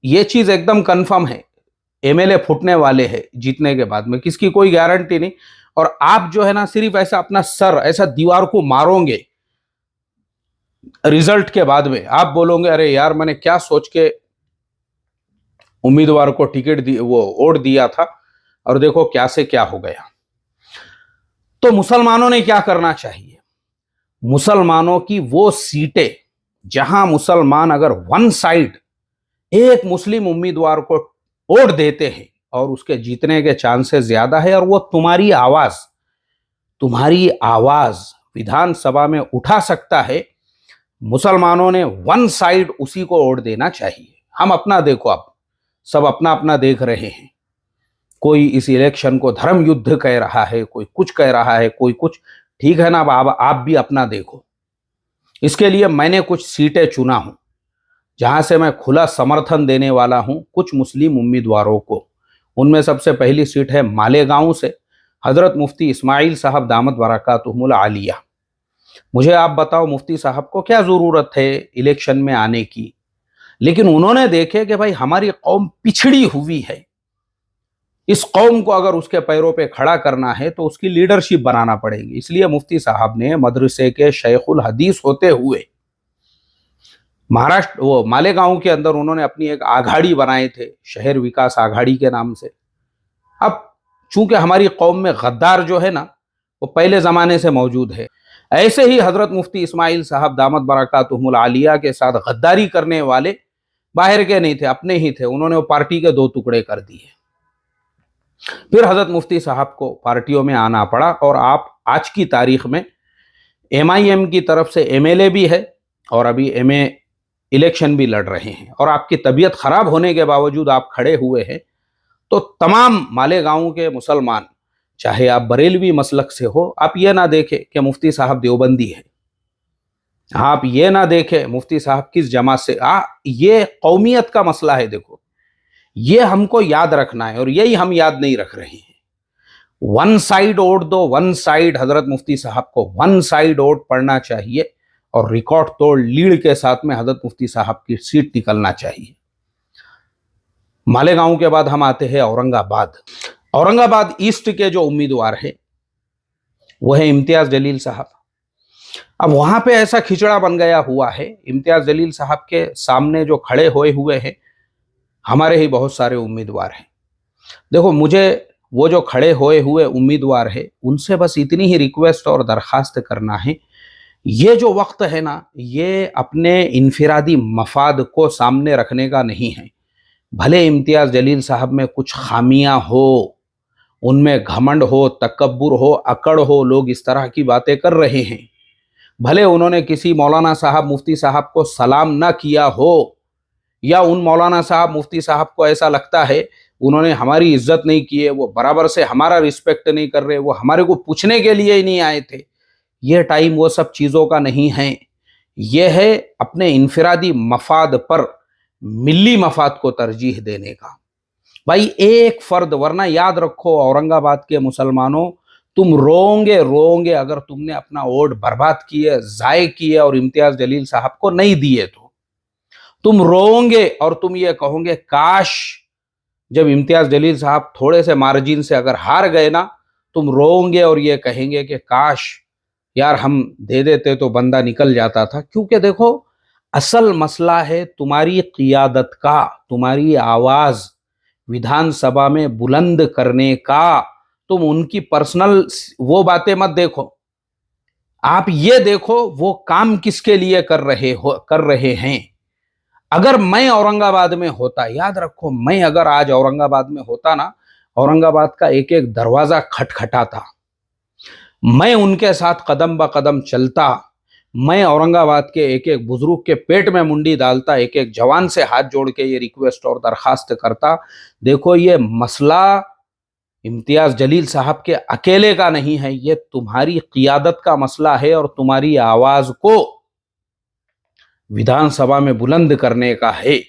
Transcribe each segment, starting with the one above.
ये चीज एकदम कंफर्म है, एमएलए फुटने वाले हैं जीतने के बाद में, किसकी कोई गारंटी नहीं। और आप जो है ना सिर्फ ऐसा अपना सर ऐसा दीवार को मारोगे रिजल्ट के बाद में, आप बोलोगे अरे यार मैंने क्या सोच के उम्मीदवार को टिकट दी, वो वोट दिया था, और देखो क्या से क्या हो गया। तो मुसलमानों ने क्या करना चाहिए? मुसलमानों की वो सीटें जहां मुसलमान अगर वन साइड एक मुस्लिम उम्मीदवार को वोट देते हैं और उसके जीतने के चांसेस ज्यादा है, और वो तुम्हारी आवाज विधानसभा में उठा सकता है, मुसलमानों ने वन साइड उसी को वोट देना चाहिए। हम अपना देखो, अब सब अपना अपना देख रहे हैं। कोई इस इलेक्शन को धर्म युद्ध कह रहा है, कोई कुछ कह रहा है, कोई कुछ। ठीक है ना, अब आप भी अपना देखो। इसके लिए मैंने कुछ सीटें चुना हूं जहां से मैं खुला समर्थन देने वाला हूं कुछ मुस्लिम उम्मीदवारों को। उनमें सबसे पहली सीट है मालेगांव से हजरत मुफ्ती इस्माइल साहब दामत बरकातुहुमुल आलिया। मुझे आप बताओ मुफ्ती साहब को क्या जरूरत है इलेक्शन में आने की, लेकिन उन्होंने देखे कि भाई हमारी कौम पिछड़ी हुई है, इस कौम को अगर उसके पैरों पे खड़ा करना है तो उसकी लीडरशिप बनाना पड़ेगी। इसलिए मुफ्ती साहब ने मदरसे के शेखुल हदीस होते हुए महाराष्ट्र वो मालेगांव के अंदर उन्होंने अपनी एक आघाड़ी बनाए थे, शहर विकास आघाड़ी के नाम से। अब चूंकि हमारी कौम में गद्दार जो है ना वो पहले जमाने से मौजूद है, ऐसे ही हजरत मुफ्ती इस्माइल साहब दामत बरकातुहुमुल आलिया के साथ गद्दारी करने वाले बाहर के नहीं थे, अपने ही थे। उन्होंने वो पार्टी के दो टुकड़े कर दिए। फिर हजरत मुफ्ती साहब को पार्टियों में आना पड़ा, और आप आज की तारीख में एमआईएम की तरफ से एमएलए भी है और अभी एमए इलेक्शन भी लड़ रहे हैं, और आपकी तबीयत खराब होने के बावजूद आप खड़े हुए हैं। तो तमाम मालेगांव के मुसलमान, चाहे आप बरेलवी मसलक से हो, आप ये ना देखें कि मुफ्ती साहब देवबंदी है, आप ये ना देखें मुफ्ती साहब किस जमात से। ये कौमियत का मसला है। देखो, ये हमको याद रखना है, और यही हम याद नहीं रख रहे हैं। वन साइड वोट दो, वन साइड हजरत मुफ्ती साहब को वन साइड वोट पड़ना चाहिए, और रिकॉर्ड तोड़ लीड के साथ में हजरत मुफ्ती साहब की सीट निकलना चाहिए। मालेगांव के बाद हम आते हैं औरंगाबाद। औरंगाबाद ईस्ट के जो उम्मीदवार है वो है इम्तियाज जलील साहब। अब वहां पे ऐसा खिचड़ा बन गया हुआ है, इम्तियाज जलील साहब के सामने जो खड़े हुए हैं हमारे ही बहुत सारे उम्मीदवार हैं। देखो, मुझे वो जो खड़े हुए उम्मीदवार है उनसे बस इतनी ही रिक्वेस्ट और दरखास्त करना है, ये जो वक्त है ना, ये अपने इनफिरादी मफाद को सामने रखने का नहीं है। भले इम्तियाज जलील साहब में कुछ खामियां हो, उनमें घमंड हो, तकब्बुर हो, अकड़ हो, लोग इस तरह की बातें कर रहे हैं। भले उन्होंने किसी मौलाना साहब मुफ्ती साहब को सलाम ना किया हो, या उन मौलाना साहब मुफ्ती साहब को ऐसा लगता है उन्होंने हमारी इज्जत नहीं की है, वो बराबर से हमारा रिस्पेक्ट नहीं कर रहे, वो हमारे को पूछने के लिए ही नहीं आए थे। ये टाइम वो सब चीज़ों का नहीं है। ये है अपने इनफिरादी मफाद पर मिल्ली मफाद को तरजीह देने का। भाई एक फर्द, वरना याद रखो औरंगाबाद के मुसलमानों, तुम रोओगे अगर तुमने अपना वोट बर्बाद किए, जाये किए और इम्तियाज जलील साहब को नहीं दिए तो। तुम रोओगे और तुम ये कहोगे काश जब इम्तियाज जलील साहब थोड़े से मार्जिन से अगर हार गए ना, तुम रोओगे और ये कहेंगे कि काश यार हम दे देते तो बंदा निकल जाता था। क्योंकि देखो, असल मसला है तुम्हारी क़ियादत का, तुम्हारी आवाज विधानसभा में बुलंद करने का। तुम उनकी पर्सनल वो बातें मत देखो, आप ये देखो वो काम किसके लिए कर रहे हैं। अगर मैं औरंगाबाद में होता, याद रखो, मैं अगर आज औरंगाबाद में होता ना, औरंगाबाद का एक एक दरवाजा खटखटाता, मैं उनके साथ कदम ब कदम चलता, मैं औरंगाबाद के एक एक बुजुर्ग के पेट में मुंडी डालता, एक एक जवान से हाथ जोड़ के ये रिक्वेस्ट और दरखास्त करता, देखो ये मसला इम्तियाज जलील साहब के अकेले का नहीं है, ये तुम्हारी क़ियादत का मसला है और तुम्हारी आवाज को विधानसभा में बुलंद करने का है।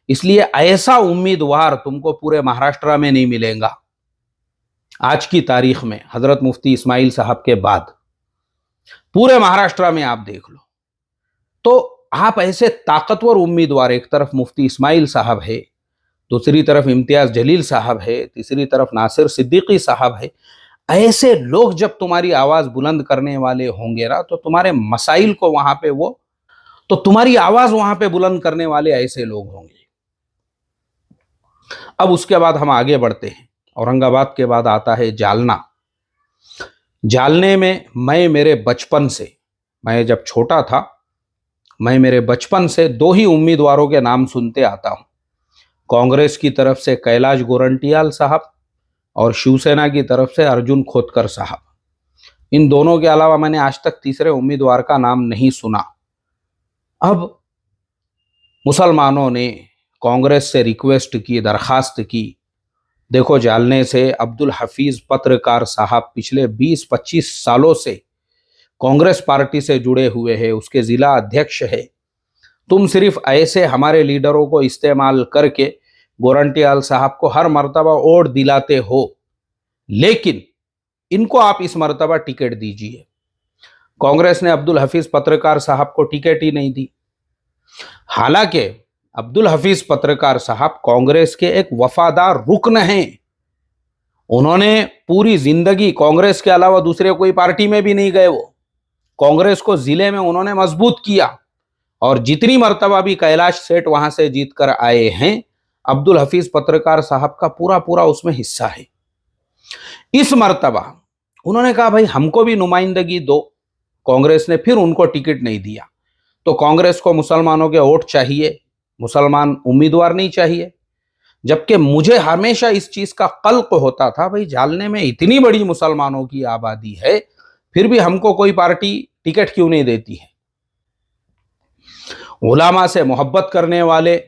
इसलिए ऐसा उम्मीदवार तुमको पूरे महाराष्ट्र में नहीं मिलेगा आज की तारीख में, हजरत मुफ्ती इस्माइल साहब के बाद। पूरे महाराष्ट्र में आप देख लो। तो आप ऐसे ताकतवर उम्मीदवार, एक तरफ मुफ्ती इस्माइल साहब है, दूसरी तरफ इम्तियाज जलील साहब है, तीसरी तरफ नासिर सिद्दीकी साहब है। ऐसे लोग जब तुम्हारी आवाज बुलंद करने वाले होंगे ना, तो तुम्हारे मसाइल को वहां पे तो तुम्हारी आवाज वहां पे बुलंद करने वाले ऐसे लोग होंगे। अब उसके बाद हम आगे बढ़ते हैं। औरंगाबाद के बाद आता है जालना। जालने में मैं जब छोटा था, मैं मेरे बचपन से दो ही उम्मीदवारों के नाम सुनते आता हूं। कांग्रेस की तरफ से कैलाश गोरंटियाल साहब और शिवसेना की तरफ से अर्जुन खोतकर साहब। इन दोनों के अलावा मैंने आज तक तीसरे उम्मीदवार का नाम नहीं सुना। अब मुसलमानों ने कांग्रेस से रिक्वेस्ट की, दरखास्त की। देखो, जालने से अब्दुल हफीज पत्रकार साहब पिछले 20-25 सालों से कांग्रेस पार्टी से जुड़े हुए हैं, उसके जिला अध्यक्ष है। तुम सिर्फ ऐसे हमारे लीडरों को इस्तेमाल करके गोरंटियाल साहब को हर मर्तबा वोट दिलाते हो, लेकिन इनको आप इस मर्तबा टिकट दीजिए। कांग्रेस ने अब्दुल हफीज पत्रकार साहब को टिकट ही नहीं दी। हालांकि अब्दुल हफीज पत्रकार साहब कांग्रेस के एक वफादार रुकन हैं। उन्होंने पूरी जिंदगी कांग्रेस के अलावा दूसरे कोई पार्टी में भी नहीं गए। वो कांग्रेस को जिले में उन्होंने मजबूत किया, और जितनी मर्तबा भी कैलाश सेठ वहां से जीत कर आए हैं, अब्दुल हफीज पत्रकार साहब का पूरा पूरा उसमें हिस्सा है। इस मर्तबा उन्होंने कहा, भाई हमको भी नुमाइंदगी दो। कांग्रेस ने फिर उनको टिकट नहीं दिया। तो कांग्रेस को मुसलमानों के वोट चाहिए, मुसलमान उम्मीदवार नहीं चाहिए। जबकि मुझे हमेशा इस चीज का कल्क होता था, भाई जालने में इतनी बड़ी मुसलमानों की आबादी है, फिर भी हमको कोई पार्टी टिकट क्यों नहीं देती है। उलामा से मोहब्बत करने वाले,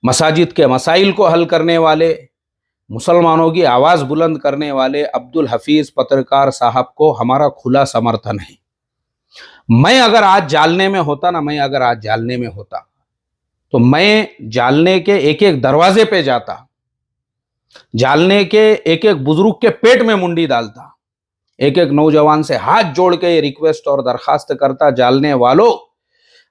मसाजिद के मसाइल को हल करने वाले, मुसलमानों की आवाज बुलंद करने वाले अब्दुल हफीज पत्रकार साहब को हमारा खुला समर्थन है। मैं अगर आज जालने में होता तो मैं जालने के एक एक दरवाजे पे जाता, जालने के एक एक बुजुर्ग के पेट में मुंडी डालता, एक एक नौजवान से हाथ जोड़ के ये रिक्वेस्ट और दरखास्त करता, जालने वालों,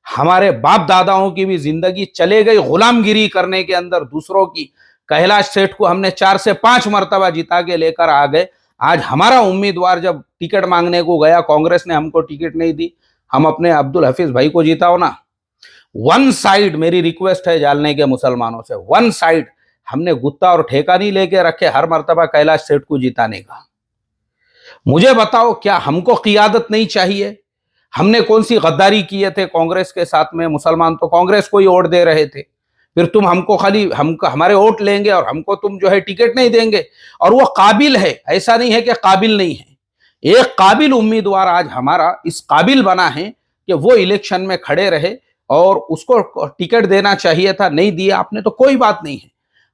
हमारे बाप दादाओं की भी जिंदगी चले गई गुलामगिरी करने के अंदर दूसरों की। कैलाश सेठ को हमने 4 से 5 मर्तबा जिता के लेकर आ गए। आज हमारा उम्मीदवार जब टिकट मांगने को गया, कांग्रेस ने हमको टिकट नहीं दी, हम अपने अब्दुल हफीज भाई को जिताओ ना। वन साइड मेरी रिक्वेस्ट है जालने के मुसलमानों से, वन साइड। हमने गुत्ता और ठेका नहीं लेके रखे हर मर्तबा कैलाश सेठ को जिताने का। मुझे बताओ, क्या हमको क़ियादत नहीं चाहिए? हमने कौन सी गद्दारी किए थे कांग्रेस के साथ में? मुसलमान तो कांग्रेस को ही वोट दे रहे थे, फिर तुम हमको खाली हमारे वोट लेंगे और हमको तुम जो है टिकट नहीं देंगे। और वो काबिल है, ऐसा नहीं है कि काबिल नहीं है। एक काबिल उम्मीदवार आज हमारा इस काबिल बना है कि वो इलेक्शन में खड़े रहे, और उसको टिकट देना चाहिए था, नहीं दिया आपने तो कोई बात नहीं है।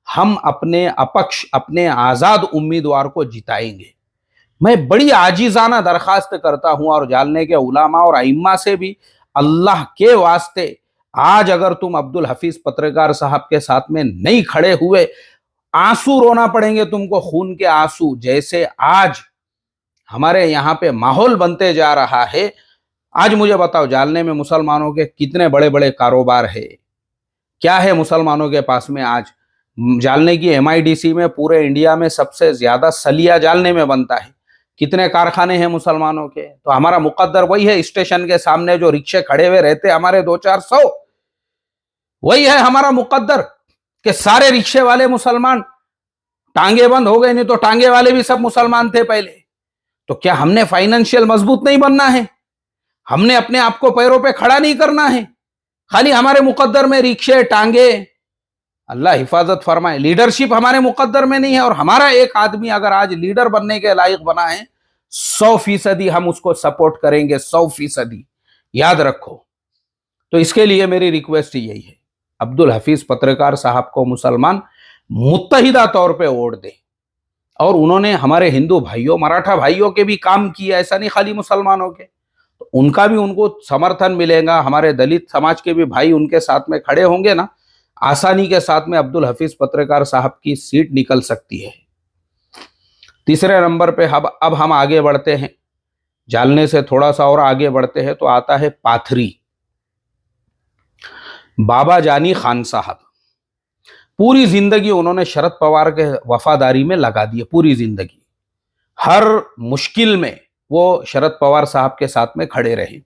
हम अपने अपक्ष, अपने आजाद उम्मीदवार को जिताएंगे। मैं बड़ी आजीजाना दरखास्त करता हूं, और जालने के उलामा और अइम्मा से भी, अल्लाह के वास्ते आज अगर तुम अब्दुल हफीज पत्रकार साहब के साथ में नहीं खड़े हुए, आंसू रोना पड़ेंगे तुमको, खून के आंसू। जैसे आज हमारे यहाँ पे माहौल बनते जा रहा है। आज मुझे बताओ, जालने में मुसलमानों के कितने बड़े बड़े कारोबार है, क्या है मुसलमानों के पास में? आज जालने की MIDC में पूरे इंडिया में सबसे ज्यादा सलिया जालने में बनता है। कितने कारखाने हैं मुसलमानों के? तो हमारा मुकद्दर वही है, स्टेशन के सामने जो रिक्शे खड़े हुए रहते हमारे 200-400, वही है हमारा मुकद्दर कि सारे रिक्शे वाले मुसलमान। टांगे बंद हो गए, नहीं तो टांगे वाले भी सब मुसलमान थे पहले। तो क्या हमने फाइनेंशियल मजबूत नहीं बनना है? हमने अपने आप को पैरों पे खड़ा नहीं करना है? खाली हमारे मुकद्दर में रिक्शे, टांगे, अल्लाह हिफाजत फरमाए, लीडरशिप हमारे मुकद्दर में नहीं है। और हमारा एक आदमी अगर आज लीडर बनने के लायक बना है, 100% हम उसको सपोर्ट करेंगे, 100%, याद रखो। तो इसके लिए मेरी रिक्वेस्ट यही है, अब्दुल हफीज पत्रकार साहब को मुसलमान मुत्तहिदा तौर पे वोट दे। और उन्होंने हमारे हिंदू भाइयों, मराठा भाइयों के भी काम किया, ऐसा नहीं खाली मुसलमानों के, तो उनका भी उनको समर्थन मिलेगा। हमारे दलित समाज के भी भाई उनके साथ में खड़े होंगे ना, आसानी के साथ में अब्दुल हफीज पत्रकार साहब की सीट निकल सकती है। तीसरे नंबर पे अब हम आगे बढ़ते हैं, जालने से थोड़ा सा और आगे बढ़ते हैं तो आता है पाथरी, बाबा जानी खान साहब। पूरी जिंदगी उन्होंने शरद पवार के वफादारी में लगा दी, पूरी जिंदगी हर मुश्किल में वो शरद पवार साहब के साथ में खड़े रहे।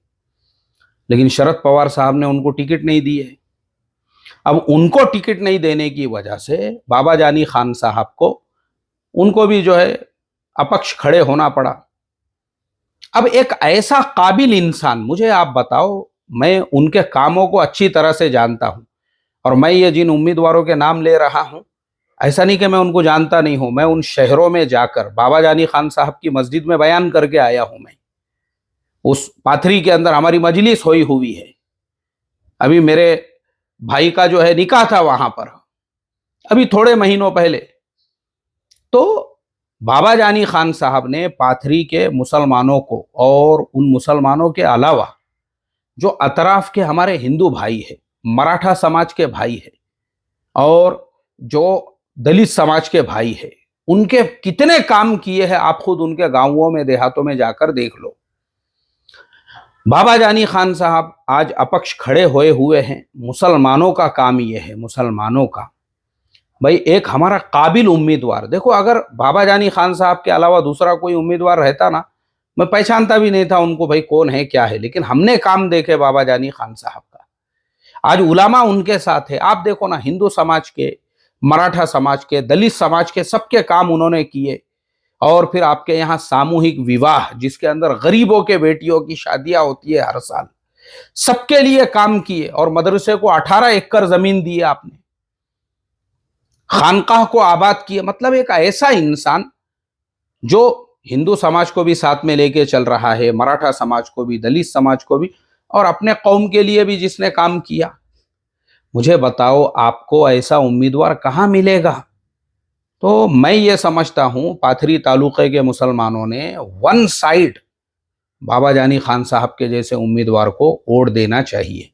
लेकिन शरद पवार साहब ने उनको टिकट नहीं दी है। अब उनको टिकट नहीं देने की वजह से बाबा जानी खान साहब को, उनको भी जो है अपक्ष खड़े होना पड़ा। अब एक ऐसा काबिल इंसान, मुझे आप बताओ, मैं उनके कामों को अच्छी तरह से जानता हूं और मैं ये जिन उम्मीदवारों के नाम ले रहा हूं, ऐसा नहीं कि मैं उनको जानता नहीं हूं। मैं उन शहरों में जाकर बाबा जानी खान साहब की मस्जिद में बयान करके आया हूं। मैं उस पाथरी के अंदर हमारी मजलिस हुई है। अभी मेरे भाई का जो है निकाह था वहां पर, अभी थोड़े महीनों पहले। तो बाबा जानी खान साहब ने पाथरी के मुसलमानों को और उन मुसलमानों के अलावा जो अतराफ के हमारे हिंदू भाई है, मराठा समाज के भाई है और जो दलित समाज के भाई है, उनके कितने काम किए हैं आप खुद उनके गांवों में, देहातों में जाकर देख लो। बाबा जानी खान साहब आज अपक्ष खड़े हुए हैं। मुसलमानों का काम ये है, मुसलमानों का भाई एक हमारा काबिल उम्मीदवार। देखो, अगर बाबा जानी खान साहब के अलावा दूसरा कोई उम्मीदवार रहता ना, मैं पहचानता भी नहीं था उनको, भाई कौन है क्या है। लेकिन हमने काम देखे बाबा जानी खान साहब का। आज उलामा उनके साथ है। आप देखो ना, हिंदू समाज के, मराठा समाज के, दलित समाज के, सबके काम उन्होंने किए। और फिर आपके यहाँ सामूहिक विवाह, जिसके अंदर गरीबों के बेटियों की शादियां होती है हर साल, सबके लिए काम किए। और मदरसे को 18 एकड़ जमीन दी आपने, खानकाह को आबाद किए। मतलब एक ऐसा इंसान जो हिंदू समाज को भी साथ में लेके चल रहा है, मराठा समाज को भी, दलित समाज को भी, और अपने कौम के लिए भी जिसने काम किया। मुझे बताओ, आपको ऐसा उम्मीदवार कहां मिलेगा? तो मैं ये समझता हूं पाथरी तालुके के मुसलमानों ने वन साइड बाबा जानी खान साहब के जैसे उम्मीदवार को वोट देना चाहिए।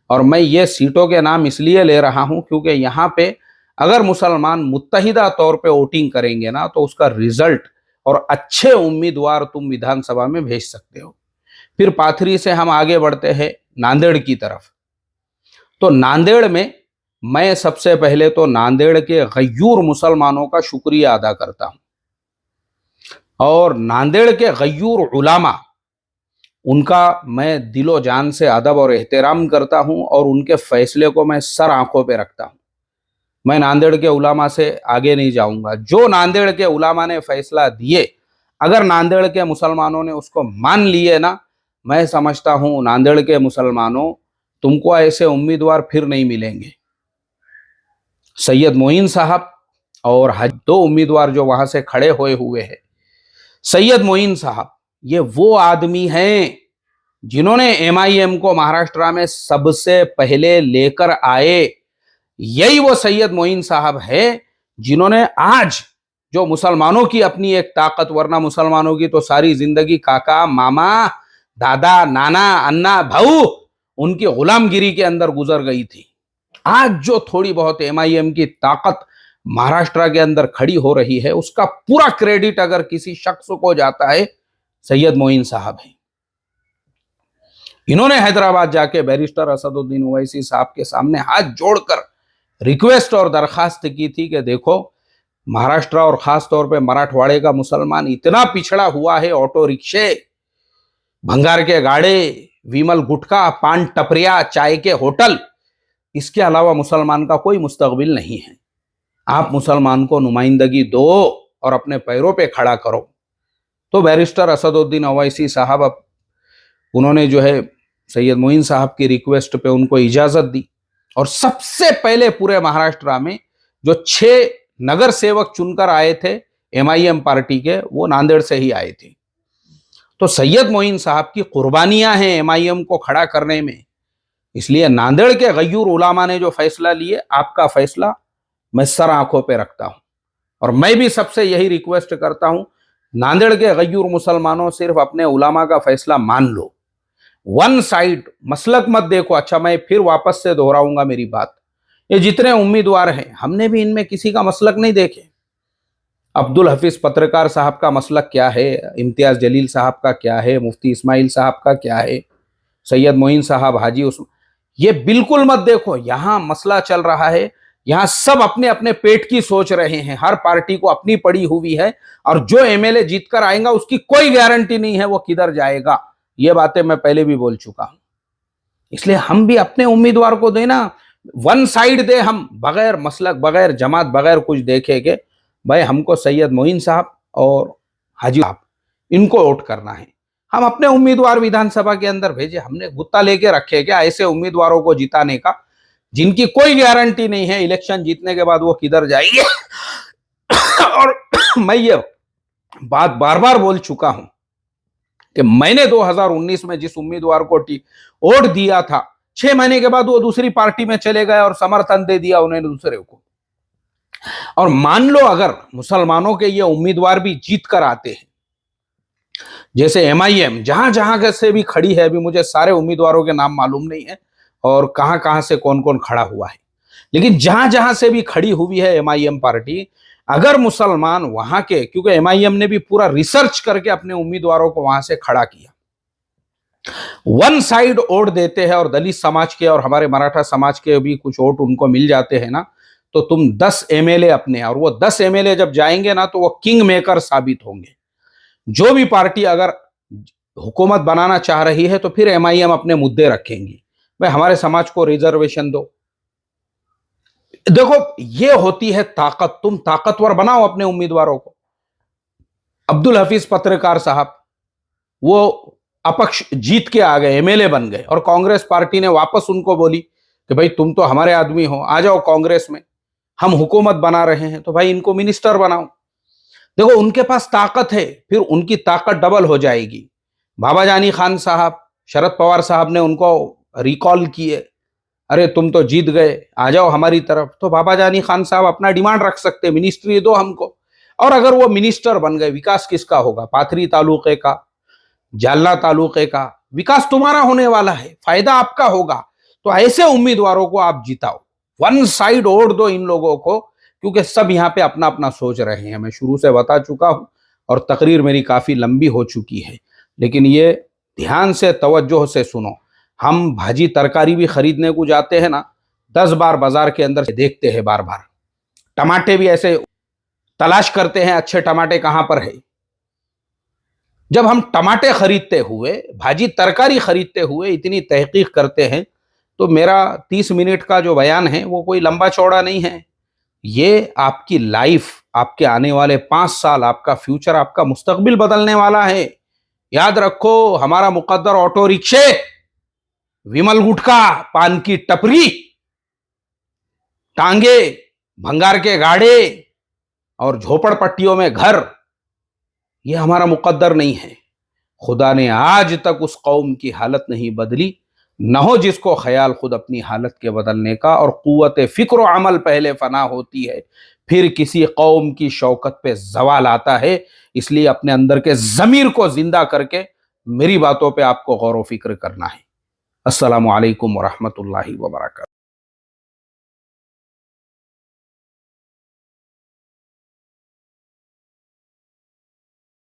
और मैं ये सीटों के नाम इसलिए ले रहा हूं क्योंकि यहाँ पे अगर मुसलमान मुत्तहिदा तौर पे वोटिंग करेंगे ना, तो उसका रिजल्ट और अच्छे उम्मीदवार तुम विधानसभा में भेज सकते हो। फिर पाथरी से हम आगे बढ़ते हैं नांदेड़ की तरफ। तो नांदेड़ में मैं सबसे पहले तो नांदेड़ के गय्यूर मुसलमानों का शुक्रिया अदा करता हूं और नांदेड़ के गय्यूर उलामा, उनका मैं दिलो जान से अदब और एहतराम करता हूं और उनके फैसले को मैं सर आंखों पे रखता हूं। मैं नांदेड़ के उलामा से आगे नहीं जाऊंगा। जो नांदेड़ के उलामा ने फैसला दिए, अगर नांदेड़ के मुसलमानों ने उसको मान लिए ना, मैं समझता हूं नांदेड़ के मुसलमानों, तुमको ऐसे उम्मीदवार फिर नहीं मिलेंगे। सैयद मोइन साहब और दो उम्मीदवार जो वहां से खड़े हुए हैं। सैयद मोइन साहब ये वो आदमी हैं जिन्होंने एमआईएम को महाराष्ट्र में सबसे पहले लेकर आए। यही वो सैयद मोइन साहब है जिन्होंने आज जो मुसलमानों की अपनी एक ताकत, वरना मुसलमानों की तो सारी जिंदगी काका, मामा, दादा, नाना, अन्ना, भाऊ, उनकी गुलामगिरी के अंदर गुजर गई थी। आज जो थोड़ी बहुत एमआईएम की ताकत महाराष्ट्र के अंदर खड़ी हो रही है, उसका पूरा क्रेडिट अगर किसी शख्स को जाता है, सैयद मोइन साहब है। इन्होंने हैदराबाद जाके बैरिस्टर असदुद्दीन ओवैसी साहब के सामने हाथ जोड़कर रिक्वेस्ट और दरखास्त की थी कि देखो, महाराष्ट्र और खास तौर पे मराठवाड़े का मुसलमान इतना पिछड़ा हुआ है, ऑटो रिक्शे, भंगार के गाड़े, विमल गुटखा, पान टपरिया, चाय के होटल, इसके अलावा मुसलमान का कोई मुस्तकबिल नहीं है। आप मुसलमान को नुमाइंदगी दो और अपने पैरों पे खड़ा करो। तो बैरिस्टर असदुद्दीन ओवैसी साहब, अब उन्होंने जो है सैयद मोइन साहब की रिक्वेस्ट पे उनको इजाजत दी और सबसे पहले पूरे महाराष्ट्र में जो 6 नगर सेवक चुनकर आए थे एमआईएम पार्टी के, वो नांदेड़ से ही आए थे। तो सैयद मोइन साहब की कुर्बानियां हैं एमआईएम को खड़ा करने में। इसलिए नांदेड़ के गय्यूर उलामा ने जो फैसला लिए, आपका फैसला मैं सर आंखों पे रखता हूं और मैं भी सबसे यही रिक्वेस्ट करता हूं, नांदेड़ के गय्यूर मुसलमानों, सिर्फ अपने उलामा का फैसला मान लो। वन साइड मसलक मत देखो। अच्छा, मैं फिर वापस से दोहराऊंगा मेरी बात। ये जितने उम्मीदवार हैं, हमने भी इनमें किसी का मसलक नहीं देखे। अब्दुल हफीज पत्रकार साहब का मसलक क्या है, इम्तियाज जलील साहब का क्या है, मुफ्ती इस्माइल साहब का क्या है, सैयद मोइन साहब, हाजी उस्मान, ये बिल्कुल मत देखो। यहां मसला चल रहा है यहां सब अपने अपने पेट की सोच रहे हैं, हर पार्टी को अपनी पड़ी हुई है, और जो एमएलए जीतकर आएगा उसकी कोई गारंटी नहीं है वो किधर जाएगा। ये बातें मैं पहले भी बोल चुका हूं। इसलिए हम भी अपने उम्मीदवार को देना, वन साइड दे, हम बगैर मसलक, बगैर जमात, बगैर कुछ देखे के भाई हमको सैयद मोइन साहब और हाजी साहब इनको वोट करना है। हम अपने उम्मीदवार विधानसभा के अंदर भेजे, हमने गुत्ता लेके रखे क्या ऐसे उम्मीदवारों को जिताने का जिनकी कोई गारंटी नहीं है इलेक्शन जीतने के बाद वो किधर जाएंगे। और मैं ये बात बार बार बोल चुका हूं कि मैंने 2019 में जिस उम्मीदवार को वोट दिया था, 6 महीने के बाद वो दूसरी पार्टी में चले गए और समर्थन दे दिया उन्होंने दूसरे को। और मान लो अगर मुसलमानों के ये उम्मीदवार भी जीत कर आते हैं, जैसे एमआईएम जहां जहां से भी खड़ी है, अभी मुझे सारे उम्मीदवारों के नाम मालूम नहीं है और कहां कहां से कौन कौन खड़ा हुआ है, लेकिन जहां जहां से भी खड़ी हुई है एमआईएम पार्टी, अगर मुसलमान वहां के, क्योंकि एमआईएम ने भी पूरा रिसर्च करके अपने उम्मीदवारों को वहां से खड़ा किया, वन साइड वोट देते हैं और दलित समाज के और हमारे मराठा समाज के भी कुछ वोट उनको मिल जाते हैं ना, तो तुम 10 एमएलए अपने, और वो 10 एमएलए जब जाएंगे ना तो वो किंग मेकर साबित होंगे। जो भी पार्टी अगर हुकूमत बनाना चाह रही है तो फिर एमआईएम अपने मुद्दे रखेंगी, भाई हमारे समाज को रिजर्वेशन दो। देखो ये होती है ताकत, तुम ताकतवर बनाओ अपने उम्मीदवारों को। अब्दुल हफीज पत्रकार साहब वो अपक्ष जीत के आ गए, एमएलए बन गए, और कांग्रेस पार्टी ने वापस उनको बोली कि भाई तुम तो हमारे आदमी हो, आ जाओ कांग्रेस में, हम हुकूमत बना रहे हैं, तो भाई इनको मिनिस्टर बनाओ। देखो उनके पास ताकत है, फिर उनकी ताकत डबल हो जाएगी। बाबा जानी खान साहब, शरद पवार साहब ने उनको रिकॉल किए, अरे तुम तो जीत गए, आ जाओ हमारी तरफ, तो बाबा जानी खान साहब अपना डिमांड रख सकते, मिनिस्ट्री दो हमको। और अगर वो मिनिस्टर बन गए, विकास किसका होगा? पाथरी तालुके का, जालना तालुके का विकास तुम्हारा होने वाला है, फायदा आपका होगा। तो ऐसे उम्मीदवारों को आप जिताओ, वन साइड वोट दो इन लोगों को, क्योंकि सब यहाँ पे अपना अपना सोच रहे हैं। मैं शुरू से बता चुका हूं और तकरीर मेरी काफी लंबी हो चुकी है, लेकिन ये ध्यान से तवज्जो से सुनो। हम भाजी तरकारी भी खरीदने को जाते हैं ना, 10 बार बाजार के अंदर देखते हैं, बार बार टमाटे भी ऐसे तलाश करते हैं अच्छे टमाटे कहां पर है। जब हम टमाटे खरीदते हुए, भाजी तरकारी खरीदते हुए इतनी तहकीक करते हैं, तो मेरा 30 मिनट का जो बयान है वो कोई लंबा चौड़ा नहीं है। ये आपकी लाइफ, आपके आने वाले 5 साल, आपका फ्यूचर, आपका मुस्तकबिल बदलने वाला है। याद रखो, हमारा मुकद्दर ऑटो रिक्शे, विमल गुटखा, पान की टपरी, टांगे, भंगार के गाड़े और झोपड़पट्टियों में घर, ये हमारा मुकद्दर नहीं है। खुदा ने आज तक उस कौम की हालत नहीं बदली, न हो जिसको ख्याल खुद अपनी हालत के बदलने का। और कुव्वत फिक्र अमल पहले फना होती है, फिर किसी कौम की शौकत पे जवाल आता है। इसलिए अपने अंदर के ज़मीर को जिंदा करके मेरी बातों पे आपको गौर व फिक्र करना है। अस्सलामु अलैकुम व रहमतुल्लाहि व बरकातहू।